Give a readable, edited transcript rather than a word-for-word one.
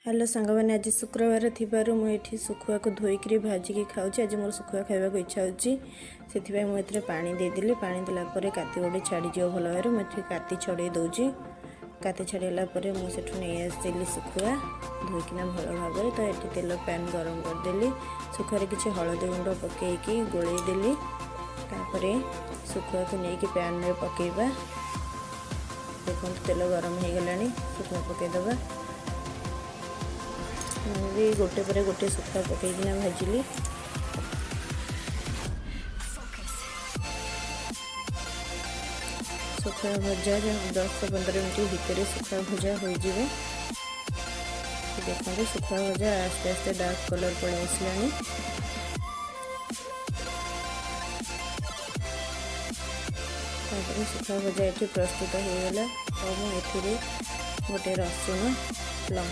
Hello सांग मैंने आज शुक्रवार थी मुझे शुखुआ को धोईक भाजिकी खाऊँ। आज मोर शुखुआ खावा इच्छा होती मुझे पानी देदेली। पानी देलापर काती गोटे छाड़ीज भल भाव मुझे काती छड़े दूची। काती छड़ेला मुझे नहीं आसली शुखुआ धोईकिना भल भाव। तो ये तेल पैन गरम करदेली। शुखुआ किसी हलदी गुंड पकईकी गोलैदेली। तापर शुखुआ को लेकिन पैन में पकेबा। देखो तेल गरम हो गला शुखुआ पकईदबा। मुझे गोटे पर गोटे शुखुआ पकईकिना भाजिली। शुखुआ भजा 10-15 मिनट भितर शुखुआ भजा हो जाए। देखते शुखुआ भजा आस्ते आस्ते डार्क कलर पड़े आसला। शुखुआ भजा ये प्रस्तुत हो गला। तो मुझे गोटे रसुण